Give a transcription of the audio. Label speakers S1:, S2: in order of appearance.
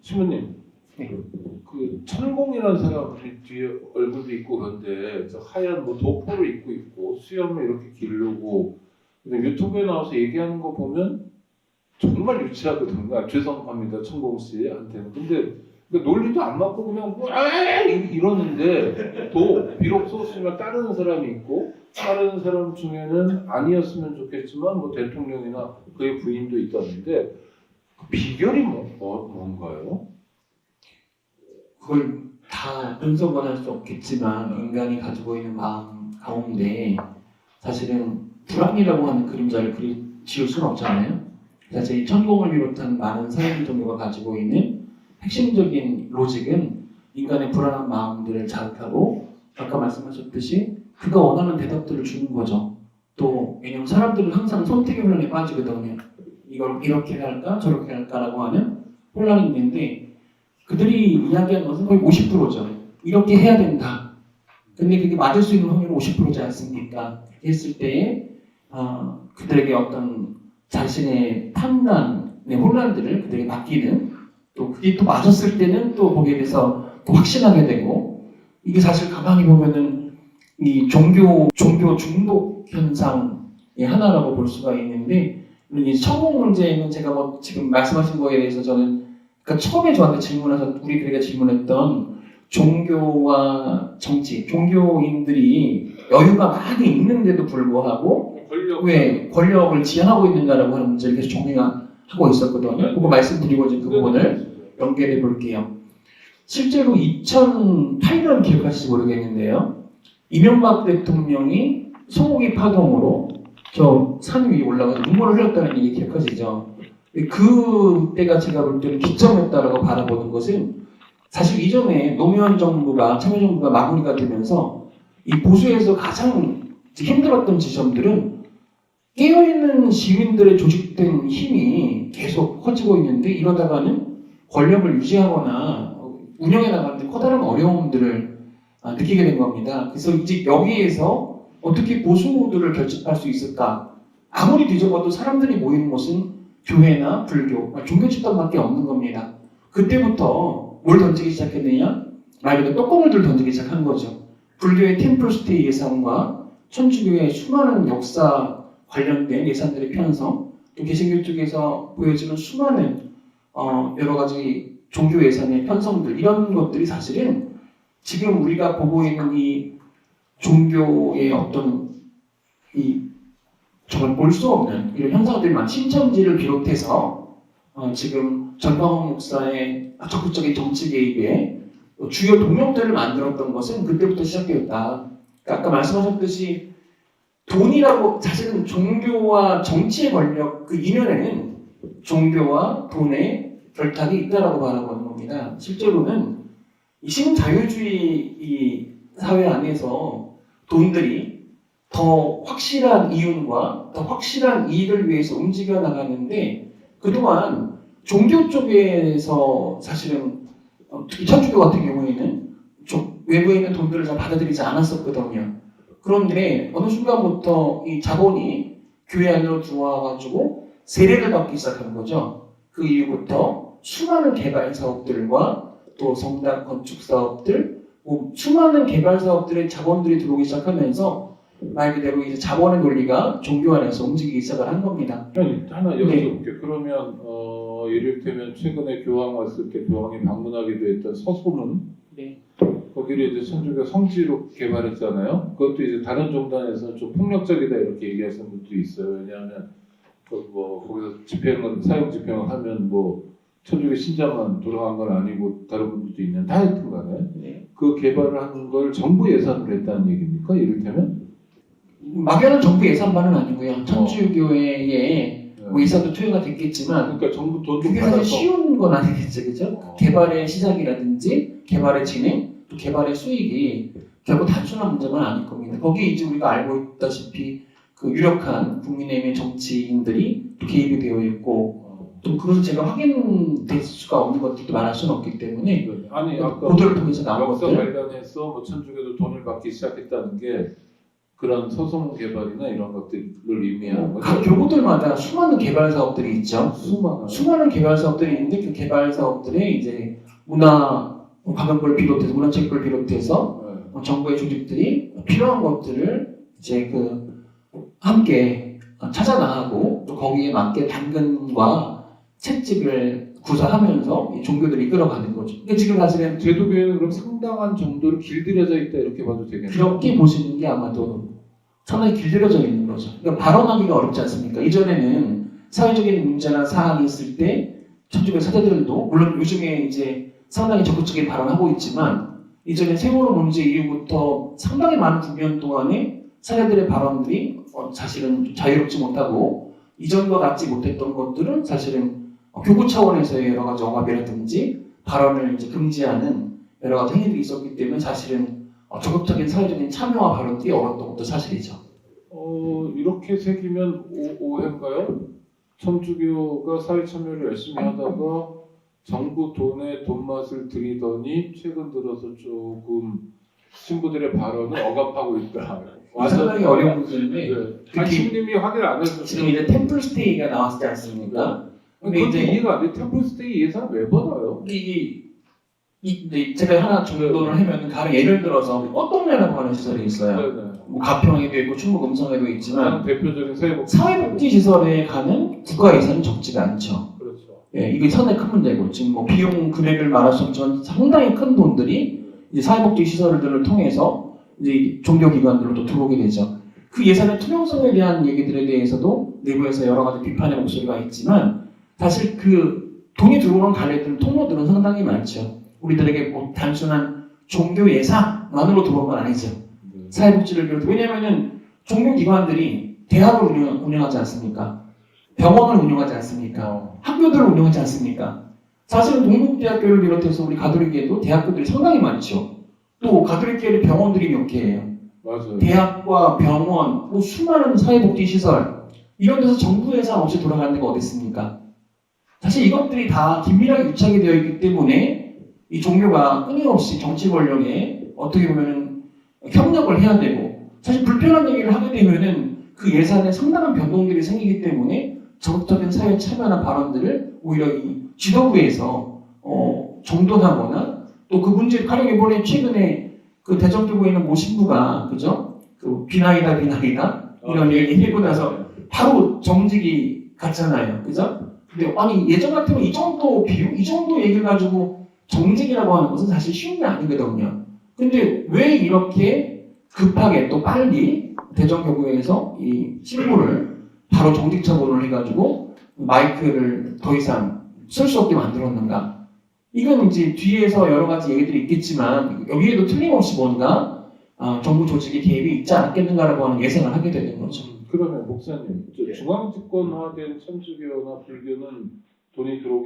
S1: 신부님,
S2: 네.
S1: 그 천공이라는 사람이 뒤에 얼굴도 있고 그런데 저 하얀 뭐 도포를 입고 있고 수염을 이렇게 기르고 근데 유튜브에 나와서 얘기하는 거 보면 정말 유치하거든요. 아, 죄송합니다, 천공 씨한테는. 근데 그 논리도 안 맞고 그냥 뭐 이러는데 또 비록 소수지만 따르는 사람이 있고 따르는 사람 중에는 아니었으면 좋겠지만 뭐 대통령이나 그의 부인도 있다는데 그 비결이 뭔가요?
S2: 그걸 다 분석은 할 수 없겠지만 인간이 가지고 있는 마음 가운데 사실은 불안이라고 하는 그림자를 지울 수는 없잖아요. 사실 이 천공을 비롯한 많은 사회 종교가 가지고 있는 핵심적인 로직은 인간의 불안한 마음들을 자극하고 아까 말씀하셨듯이 그가 원하는 대답들을 주는 거죠. 또 왜냐면 사람들은 항상 선택의 혼란에 빠지거든요. 이걸 이렇게 할까 저렇게 할까라고 하는 혼란이 있는데 그들이 이야기하는 것은 거의 50%죠. 이렇게 해야 된다. 근데 그게 맞을 수 있는 확률은 50%지 않습니까? 했을 때 그들에게 어떤 자신의 판단의 혼란들을 그들에게 맡기는 또 그게 또 맞았을 때는 또 거기에 대해서 또 확신하게 되고 이게 사실 가만히 보면은 이 종교 중독 현상의 하나라고 볼 수가 있는데 이 천공 문제는 제가 뭐 지금 말씀하신 거에 대해서 저는 그러니까 처음에 저한테 질문해서 우리들에게 질문했던 종교와 정치, 종교인들이 여유가 많이 있는데도 불구하고 왜 권력을 지향하고 있는가라고 하는 문제를 계속 정리하고 있었거든요. 그거 말씀드리고 이제 그 부분을 연결해 볼게요. 실제로 2008년 기억하실지 모르겠는데요. 이명박 대통령이 소고기 파동으로 저 산 위에 올라가서 눈물을 흘렸다는 얘기 기억하시죠? 그때가 제가 볼 때는 기점이었다라고 바라보는 것은 사실 이전에 노무현 정부가 참여정부가 마무리가 되면서 이 보수에서 가장 힘들었던 지점들은 깨어있는 시민들의 조직된 힘이 계속 커지고 있는데 이러다가는 권력을 유지하거나 운영해 나가는데 커다란 어려움들을 느끼게 된 겁니다. 그래서 이제 여기에서 어떻게 보수들을 결집할 수 있을까? 아무리 뒤져봐도 사람들이 모이는 곳은 교회나 불교, 종교 집단밖에 없는 겁니다. 그때부터 뭘 던지기 시작했느냐? 말 그대로 떡고물들을 던지기 시작한 거죠. 불교의 템플스테이 예산과 천주교의 수많은 역사 관련된 예산들의 편성, 또 개신교 쪽에서 보여지는 수많은 여러 가지 종교 예산의 편성들 이런 것들이 사실은 지금 우리가 보고 있는 이 종교의 어떤 이 정말 볼 수 없는 이런 현상들만 신천지를 비롯해서 지금 전광훈 목사의 적극적인 정치 개입에 주요 동력들을 만들었던 것은 그때부터 시작되었다. 그러니까 아까 말씀하셨듯이 돈이라고 사실은 종교와 정치의 권력 그 이면에는 종교와 돈의 결탁이 있다라고 바라보는 겁니다. 실제로는 이 신자유주의 이 사회 안에서 돈들이 더 확실한 이윤과 더 확실한 이익을 위해서 움직여 나가는데 그동안 종교 쪽에서 사실은 특히 천주교 같은 경우에는 좀 외부에 있는 돈들을 잘 받아들이지 않았었거든요. 그런데 어느 순간부터 이 자본이 교회 안으로 들어와가지고 세례를 받기 시작한 거죠. 그 이후부터 수많은 개발 사업들과 또 성당 건축 사업들, 수많은 개발 사업들의 자본들이 들어오기 시작하면서 말 그대로 이제 자본의 논리가 종교 안에서 움직이기 시작을 한 겁니다.
S1: 하나 여쭤볼게요. 그러면 이를테면 최근에 교황 왔을 때 교황이 방문하기도 했던 서소문,
S2: 네.
S1: 거기를 이제 천주교 성지로 개발했잖아요. 그것도 이제 다른 종단에서 좀 폭력적이다 이렇게 얘기하시는 분도 있어요. 왜냐하면 거기서 사형 집행을 하면 천주교 신자만 돌아간 건 아니고 다른 분들도 있는데 하여튼간에
S2: 네.
S1: 그 개발을 하는 걸 정부 예산으로 했다는 얘기입니까? 이를테면?
S2: 막연한 정부 예산만은 아니고요. 천주교회의 예산도 투여가 됐겠지만
S1: 그러니까 정부 돈 좀
S2: 그게 사실
S1: 받아서
S2: 쉬운 건 아니겠죠, 그죠? 개발의 시작이라든지 개발의 진행, 또 개발의 수익이 결국 단순한 문제는 아닐 겁니다. 거기에 이제 우리가 알고 있다시피 그 유력한 국민의힘의 정치인들이 또 개입이 되어 있고 또 그것은 제가 확인될 수가 없는 것들도 말할 수는 없기 때문에
S1: 아니 아까
S2: 보도를 통해서 나온
S1: 역사
S2: 것들
S1: 관련해서 천주교도 돈을 받기 시작했다는 게 그런 소송 개발이나 이런 것들을 의미하는 거죠.
S2: 각 교구들마다 수많은 개발 사업들이 있죠.
S1: 수많은
S2: 개발 사업들이 있는데 그 개발 사업들에 이제 관광부를 비롯해서 문화체육부를 비롯해서 정부의 조직들이 필요한 것들을 이제 함께 찾아 나가고 또 거기에 맞게 당근과 채찍을 구사하면서 이 종교들이 이끌어가는 거죠. 그러니까 지금 사실은
S1: 제도교회는 그럼 상당한 정도로 길들여져 있다 이렇게 봐도 되겠네요.
S2: 그렇게 보시는 게 아마도 상당히 길들여져 있는 거죠. 그러니까 발언하기가 어렵지 않습니까? 이전에는 사회적인 문제나 사안이 있을 때 천주교 사제들도 물론 요즘에 이제 상당히 적극적인 발언하고 있지만 이전에 세월호 문제 이후부터 상당히 많은 국면 동안에 사제들의 발언들이 사실은 자유롭지 못하고 이전과 같지 못했던 것들은 사실은 교구 차원에서의 여러 가지 억압이라든지 발언을 이제 금지하는 여러 가지 행위들이 있었기 때문에 사실은 적극적인 사회적인 참여와 발언들이 어려웠던 것도 사실이죠.
S1: 이렇게 새기면 오해인가요? 천주교가 사회 참여를 열심히 하다가 정부 돈에 돈맛을 들이더니 최근 들어서 조금 신부들의 발언을 억압하고 있다.
S2: 상당히 어려운 문제인데
S1: 교수님이 확인 안 해주셨어요.
S2: 지금 이제 템플스테이가 나왔지 않습니까? 근데
S1: 그것도
S2: 이제
S1: 이해가 안 돼. 템플스테이 예산 왜 받아요?
S2: 이제 제가 하나 정돈을 하면 가령 예를 들어서 꽃동네라고 하는 시설이 있어요.
S1: 네네.
S2: 뭐 가평에도 있고 충북 음성에도 있지만
S1: 가장 대표적인
S2: 사회복지 시설에 가는 국가 예산이 적지가 않죠.
S1: 그렇죠.
S2: 예, 이게 상당히 큰 문제고 지금 뭐 비용 금액을 말할 수 없지만 상당히 큰 돈들이 이제 사회복지 시설들을 통해서 이제 종교기관들로 또 들어오게 되죠. 그 예산의 투명성에 대한 얘기들에 대해서도 내부에서 여러 가지 비판의 목소리가 있지만 사실 그 돈이 들어오는 관례들 통로들은 상당히 많죠. 우리들에게 뭐 단순한 종교 예산만으로 들어온 건 아니죠. 사회복지를 비롯해 왜냐하면은 종교기관들이 대학을 운영하지 않습니까? 병원을 운영하지 않습니까? 학교들을 운영하지 않습니까? 사실은 동국대학교를 비롯해서 우리 가톨릭계도 대학교들이 상당히 많죠. 또 가톨릭계의 병원들이 몇 개예요.
S1: 맞아요.
S2: 대학과 병원, 뭐 수많은 사회복지 시설 이런 데서 정부 예산 없이 돌아가는 데가 어디 있습니까? 사실 이것들이 다 긴밀하게 유착이 되어 있기 때문에 이 종교가 끊임없이 정치 권력에 어떻게 보면은 협력을 해야 되고 사실 불편한 얘기를 하게 되면은 그 예산에 상당한 변동들이 생기기 때문에 적극적인 사회 참여나 발언들을 오히려 이 지도부에서 정돈하거나 또 그 문제 가령 이번에 최근에 그 대전교구에 있는 모 신부가 그죠? 그 비나이다 이런 얘기 하고 나서 바로 정직이 갔잖아요. 그죠? 근데 아니 예전 같으면 이 정도 비용, 이 정도 얘기를 가지고 정직이라고 하는 것은 사실 쉬운 게 아니거든요. 근데 왜 이렇게 급하게 또 빨리 대전교구에서 이 신부를 바로 정직 처분을 해가지고 마이크를 더 이상 쓸 수 없게 만들었는가? 이건 이제 뒤에서 여러 가지 얘기들이 있겠지만 여기에도 틀림없이 뭔가 정부 조직의 개입이 있지 않겠는가라고 하는 예상을 하게 되는 거죠.
S1: 그러면 목사님, 중앙집권화된 천주교나 불교는 돈이 들어오기